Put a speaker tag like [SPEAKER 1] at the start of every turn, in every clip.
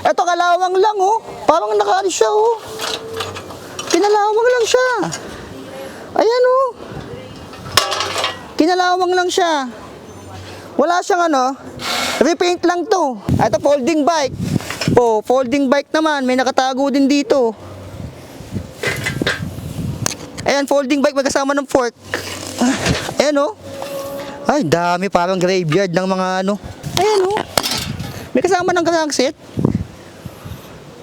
[SPEAKER 1] Eto kalawang lang oh. Parang nakaalis siya oh. Kinalawang lang siya. Ayan oh. Kinalawang lang siya. Wala siyang ano. Repaint lang to. Ito folding bike. Oh, folding bike naman. May nakatago din dito. Ayan, folding bike magkasama ng fork. Ayan oh. Ay, dami parang graveyard ng mga ano. Ayan oh. May kasama ng crankset.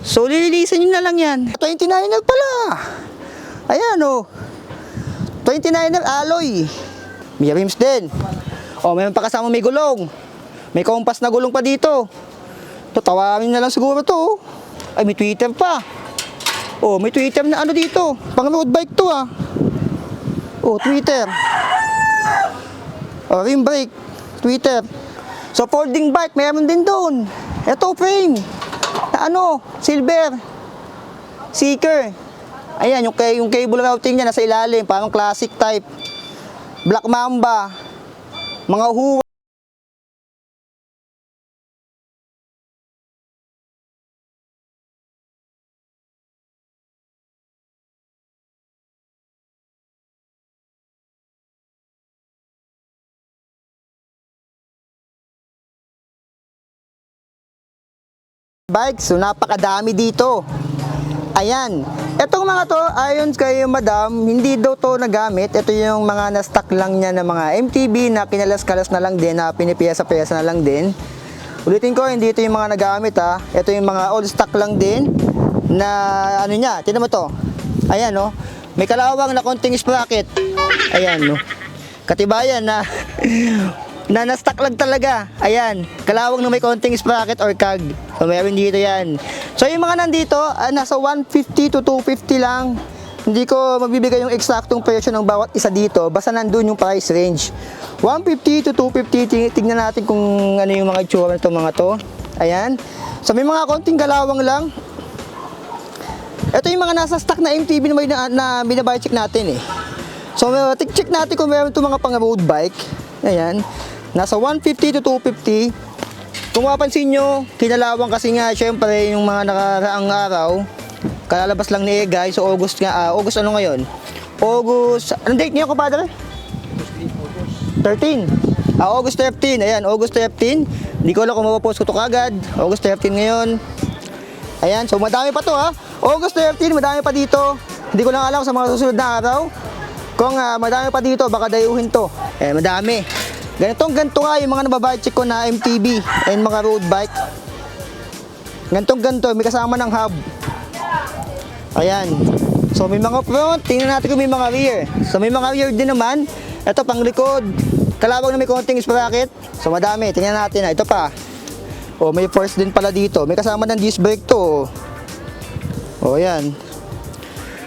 [SPEAKER 1] So, lililisan nyo na lang yan. 29er pala. Ayan oh. 29er alloy. May rims din. Oh, mayroon pa kasama may gulong. May compass na gulong pa dito. Ito, tawagin na lang siguro to oh. Ay, may tweeter pa. Oh, may tweeter na ano dito. Pang road bike to ah. Oh, tweeter. Oh, rim brake. Tweeter. So, folding bike, mayroon din doon. Ito, frame. Na ano, silver. Seeker. Ayan, yung cable routing niya nasa ilalim. Parang classic type. Black Mamba. Mga huwa. Bikes, so napakadami dito. Ayan. Etong mga to, ayon kay madam, hindi daw to nagamit. Ito yung mga na-stock lang niya ng mga MTB na kinalas-kalas na lang din, na pinipiyasa-piyasa na lang din. Ulitin ko, hindi ito yung mga nagamit ha. Ito yung mga old stock lang din na ano niya. Tingnan mo to. Ayan no. May kalawang na konting sprocket. Ayan no. Katibayan na na-stock lang talaga. Ayan, kalawang na may konting sprocket or cag. So, meron dito yan. So, yung mga nandito, nasa 150 to 250 lang. Hindi ko magbibigay yung eksaktong presyo ng bawat isa dito. Basta nandun yung price range. 150 to 250. Tignan natin kung ano yung mga itsura nito mga to. Ayan. So, may mga konting kalawang lang. Ito yung mga nasa stock na MTB na binabuy-check natin eh. So, check natin kung meron itong mga pang road bike. Ayan. Nasa 150 to 250. Kung mapansin nyo, kinalawang kasi nga syempre yung mga nakaraang araw, kalalabas lang ni Egay. So August nga, August ano ngayon? August, anong date niyo compadre? 13. August 13, ayan, August 13. Hindi ko alam kung mapopost ko to kagad. August 13 ngayon. Ayan, so madami pa to ha. August 13, madami pa dito. Hindi ko lang alam sa mga susunod na araw. Kung madami pa dito, baka dayuhin to. Eh, madami. Ganito nga yung mga nababike ko na MTB and mga road bike. Ganito, may kasama ng hub. Ayan. So may mga front, tingnan natin kung may mga rear. So may mga rear din naman. Ito pang likod. Kalawang na may konting sprocket. So madami, tingnan natin. Ito pa. Oh, may force din pala dito. May kasama ng disc brake to. Oh, ayan.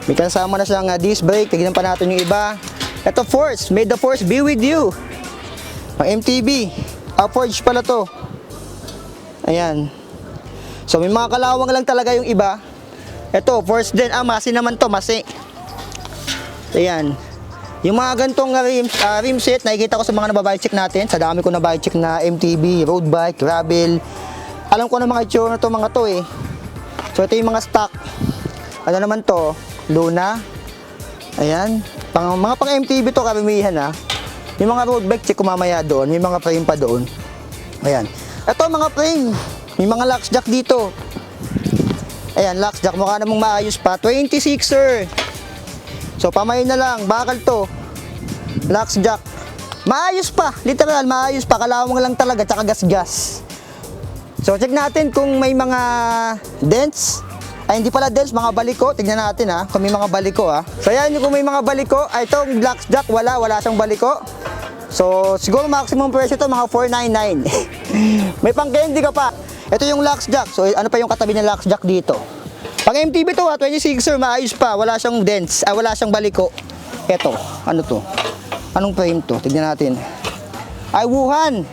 [SPEAKER 1] May kasama na siyang disc brake. Tignan pa natin yung iba. Ito force. May the force be with you. Ang MTB, Forge pala to. Ayan. So may mga kalawang lang talaga yung iba. Ito, Forge din. Masi naman to, masi. Ayan. Yung mga gantong rim set, nakikita ko sa mga nababike-check natin. Sa dami ko nababike-check na MTB, road bike, gravel. Alam ko na mga itsura na to mga to eh. So ito yung mga stock. Ano naman to? Luna. Ayan. Mga pang MTB to, karamihan ha. Yung mga road bike check ko mamaya doon, may mga frame pa doon. Ayan. Ito mga frame, may mga locks jack dito. Ayan, locks jack, mukha namang maayos pa. 26er. So pamayin na lang, bakal to. Locks jack. Maayos pa, literal, maayos pa. Kalawang lang talaga, tsaka gas-gas. So check natin kung may mga dents. Ay, hindi pala dents, mga baliko. Tignan natin ha, kung may mga baliko ha. So ayan, kung may mga baliko, ay itong locks jack, wala siyang baliko. So, siguro maximum presyo ito, mga 499. May pang candy ka pa. Ito yung locks jack. So, ano pa yung katabi ng locks jack dito? Pang MTB to 26er, maayos pa. Wala siyang dents, wala siyang baliko. Ito, ano to? Anong frame to? Tignan natin. Ay, Wuhan.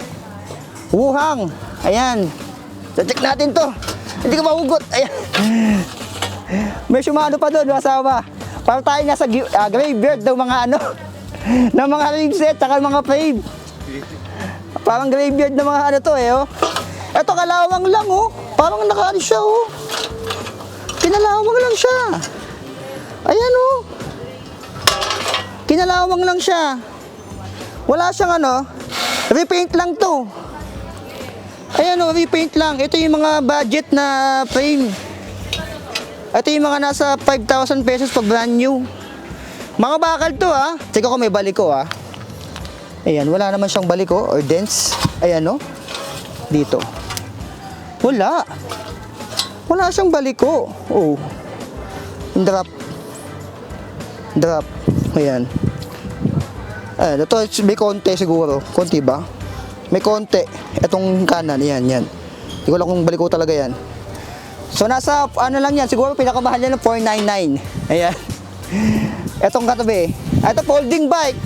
[SPEAKER 1] Wuhang. Ayan. So, check natin to. Hindi ko mahugot. Ayan. May sumano pa doon, masama. Para tayo nasa graveyard ng mga ano. ng mga rim set, saka mga frame. Parang graveyard ng mga ano to eh, oh. Ito kalawang lang, oh. Parang nakaano siya, oh. Kinalawang lang siya. Ayan, oh. Kinalawang lang siya. Wala siyang ano, repaint lang to. Ayan, oh, repaint lang. Ito yung mga budget na frame. Ito yung mga nasa 5,000 pesos pag brand new. Mga bakal to, ha. Teka ko may baliko, ha. Ayan, wala naman siyang baliko or dents. Ayan, oh. Dito. Wala. Wala siyang baliko. Oh. Drop. Drop. Ayan. Ayan, ito may konti siguro. Konti ba? May konti. Itong kanan, yan, yan. Hindi ko lang kung baliko talaga yan. So, nasa, ano lang yan, siguro pinakamahal yan ng 499. Ayan. Etong katabi. Ito, folding bike.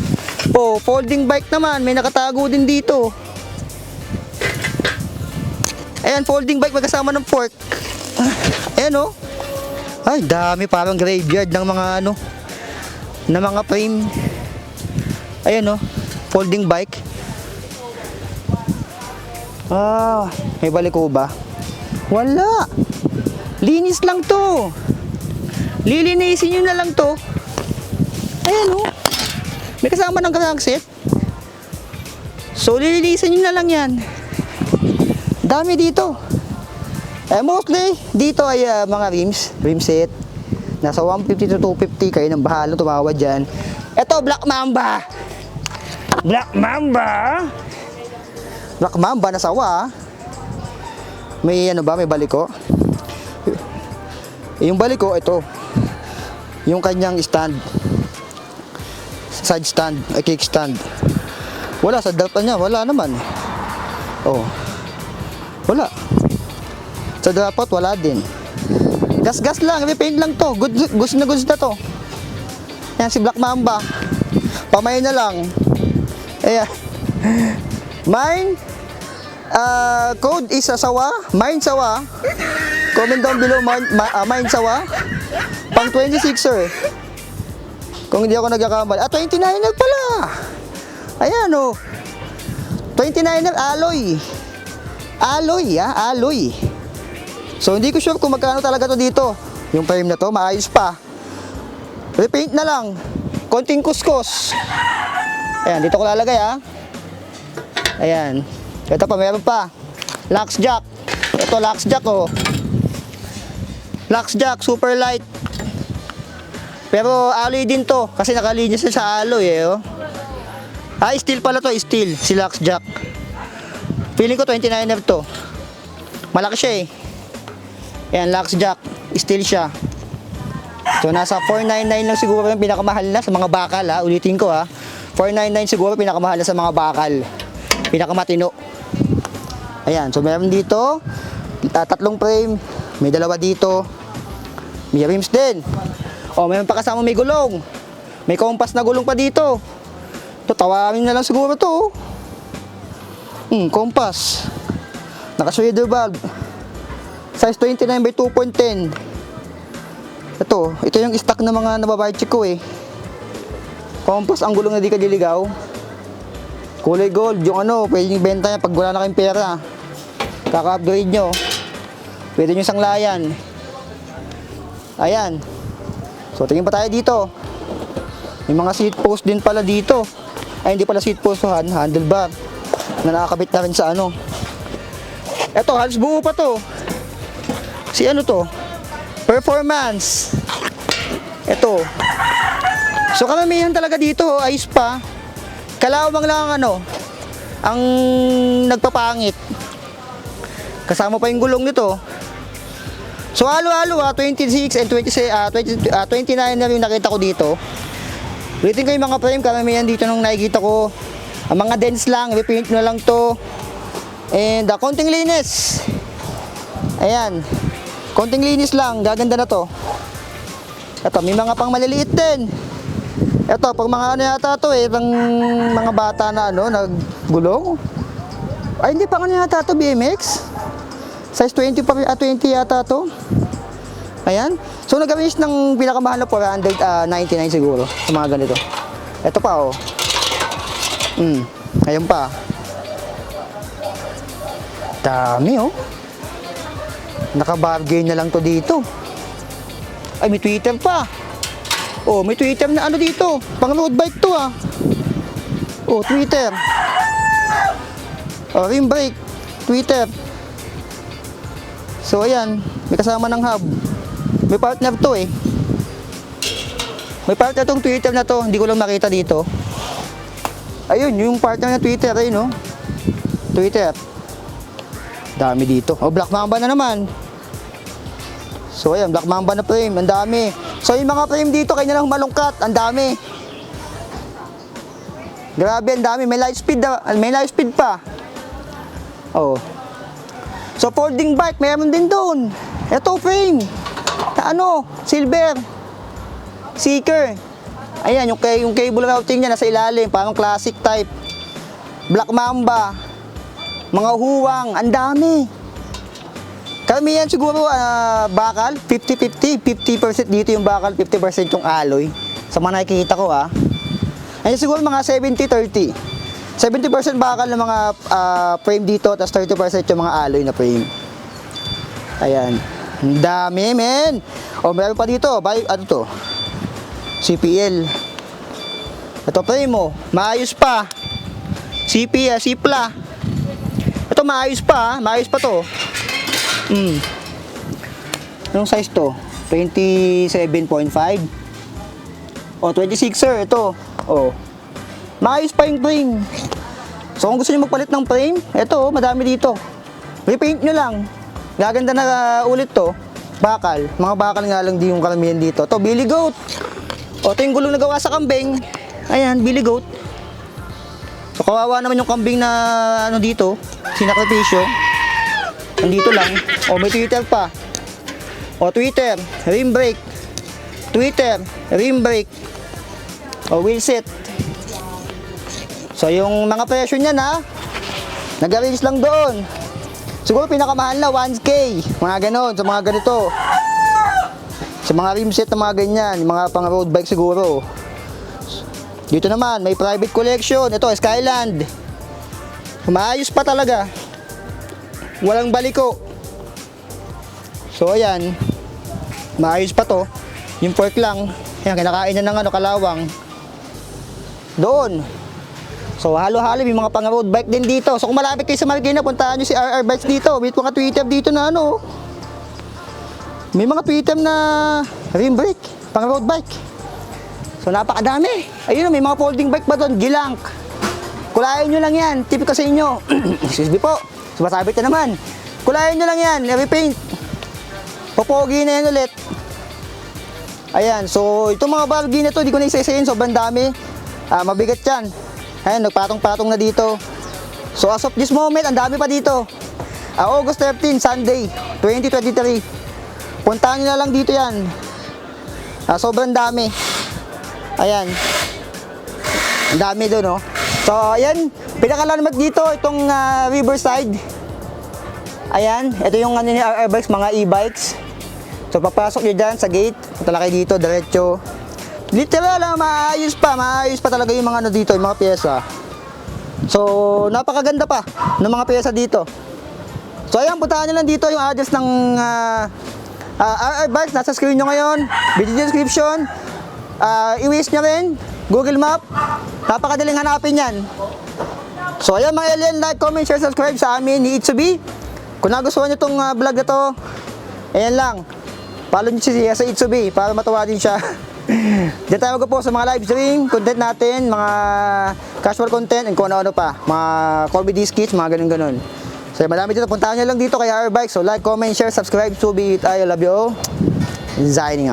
[SPEAKER 1] Oh, folding bike naman. May nakatago din dito. Ayan, folding bike magkasama ng fork. Ayan, oh. Ay, dami. Parang graveyard ng mga, ano, na mga frame. Ayan, oh. Folding bike. Ah, may baliko ba? Wala. Linis lang to. Lilinisin nyo na lang to. Ayan, oh. May kasama ng crankset. So, lilinisin nyo na lang yan. Dami dito. Mostly, dito ay mga rim set. Nasa 150 to 250. Kayo nang bahala, tumawa dyan. Ito, Black Mamba. Black Mamba. Black Mamba, nasawa. May ano ba, may baliko. Yung baliko, ito. Yung kanyang stand. Side stand, kick stand. Wala, sa dapat niya, wala naman. Oh. Wala. Sa dapat, wala din. Gas-gas lang, repaint lang to. Goods na to. Yan, si Black Mamba. Pamay na lang. Ayan. Mine, code is sawa. Mine sawa. Comment down below, mine sawa. Pang 26er. Kung hindi ako nagkakamali. 29er pala. Ayan, oh. 29er alloy. Alloy, alloy. So, hindi ko sure kung magkano talaga to dito. Yung frame na to, maayos pa. Repaint na lang. Konting kuskus. Ayan, dito ko lalagay, ha. Ayan. Ito pa, meron pa. Lux jack. Ito, lux jack, oh. Lux jack, super light. Pero alloy din to. Kasi nakalinis siya sa alloy, eh, oh. Steel pala to, steel. Si lux jack. Feeling ko 29er to. Malaki siya, eh. Ayan, lux jack. Steel siya. So, nasa 499 lang siguro yung pinakamahal na sa mga bakal, ha. Ulitin ko, ha. 499 siguro pinakamahal na sa mga bakal. Pinakamatino. Ayan, so meron dito. Tatlong frame. May dalawa dito. May rims din. O, meron pa kasama may gulong. May compass na gulong pa dito. Ito, tawagin na lang siguro to. Compass. Naka-shader valve. Size 29 by 2.10. Ito yung stock na mga nababayad ko, eh. Compass, ang gulong na di kadiligaw. Kulay gold, yung ano, pwedeng benta niya pag wala na kayong pera. Kaka-upgrade nyo. Pwede nyo sanglayan. Ayan. So, tingin pa tayo dito. May mga seat post din pala dito. Ay, hindi pala seat post, handlebar. Na nakakabit na rin sa ano. Eto, halos buo pa to. Si ano to? Performance. Eto. So, karamihan talaga dito, ayos pa. Kalawang lang ano, ang nagpapangit. Kasama pa yung gulong nito. So, halo-halo, 26 and 29 na yung nakita ko dito. Ulitin ko yung mga frame, karamihan dito nung nakikita ko. Ang mga dents lang, repaint na lang to. And konting linis. Ayan. Konting linis lang, gaganda na to. Ito, may mga pang maliliit din. Ito, pag mga ano yata to, pang mga bata na ano, naggulong. Ay, hindi pang ano yata to, BMX. Size 20 pa, 20 yata to. Ayan. So, nag-range ng pinakamahal na 499 siguro sa mga ganito. Ito pa, oh. Ayun pa. Dami, oh. Naka-bargain na lang to dito. Ay, may Twitter pa. Oh, may Twitter na ano dito. Pang road bike to ah. Oh, Twitter. Oh, rim brake. Twitter. So, ayan. May kasama ng hub. May partner to eh. May partner tong Twitter na to. Hindi ko lang makita dito. Ayun, yung partner na Twitter. Ayun, oh. Twitter. Dami dito. Oh, Black Mamba na naman. So, ayan. Black Mamba na frame. Ang dami. So, yung mga frame dito, kanya lang malungkat. Ang dami. Grabe, ang dami. May light speed, may light speed pa. Oh. So, folding bike, meron din doon. Ito, frame. Na ano, silver. Seeker. Ayan, yung cable routing niya nasa ilalim. Parang classic type. Black Mamba. Mga huwang. Ang dami. Karamihan siguro bakal, 50-50, 50% dito yung bakal, 50% yung alloy. Sa mga nakikita ko Ayun siguro mga 70-30. 70% bakal ng mga frame dito, tapos 30% yung mga alloy na frame. Ayan. Ang dami, men. O, meron pa dito. Ano to? CPL. Ito frame mo. Maayos pa. Sipla. Ito maayos pa. Maayos pa to. Anong size to? 27.5 o 26er ito. Oh. Maayos pa yung frame. So kung gusto niyo magpalit ng frame, ito madami dito. Repaint nyo lang. Gaganda na ulit to. Bakal. Mga bakal nga lang di yung karamihan dito. To Billy Goat. O ito yung gulong na gawa sa kambing. Ayan, Billy Goat. So kawawa naman yung kambing na ano dito, sinakripisyo. Nandito lang. O, may Twitter pa. O, Twitter, rim brake. Twitter, rim brake. O, wheel set. So, yung mga presyo niyan nag-arrange lang doon. Siguro pinakamahal na 1K. Mga ganon, sa mga ganito. Sa mga rim set na mga ganyan. Yung mga pang road bike siguro. Dito naman, may private collection. Ito, Skyland. Maayos pa talaga. Walang baliko. So ayan. Maayos pa to. Yung pork lang. Ayan, kinakain niya ng kalawang. Doon. So halo-halo may mga pang road bike din dito. So kung malapit kayo sa Marikina, puntahan niyo si RR Bikes dito. May mga Twitter dito na may mga Twitter na rim brake, pang road bike. So napakadami. Ayun, may mga folding bike pa doon, Gilank. Kulayan nyo lang yan. Tip ko sa inyo. Excuse me po. Sumasabit na naman. Kulayan nyo lang yan. Repaint. Popogi na yan ulit. Ayan. So, itong mga bargain na to, di ko na isa-isayin. Sobrang dami. Mabigat yan. Ayan, nagpatong-patong na dito. So, as of this moment, ang dami pa dito. August 13, Sunday, 2023. Puntahan nyo na lang dito yan. Sobrang dami. Ayan. Ang dami doon, So, ayan, pinakalandmark dito, itong Riverside. Ayan, ito yung ni RR Bikes, mga e-bikes. So, papasok nyo dyan sa gate, punta kayo dito, diretso. Literal, maayos pa talaga yung mga dito, yung mga pyesa. So, napakaganda pa ng mga pyesa dito. So, ayan, puntahan nyo lang dito yung address ng RR Bikes, nasa screen nyo ngayon, video description. I-wish nyo rin, Google Map. Napakadaling hanapin yan. So ayan mga alien, like, comment, share, subscribe sa amin ni Itsubi. Kung nagustuhan nyo itong vlog na to, ayan lang, follow nyo siya sa Itsubi para matawa din siya. Diyan tayo po sa mga live stream, content natin, mga casual content, and kung ano-ano pa, mga comedy skits, mga ganun-ganun. So madami dito, puntahan nyo lang dito kay RR Bikes. So like, comment, share, subscribe, Itsubi. I love you all. Signing out.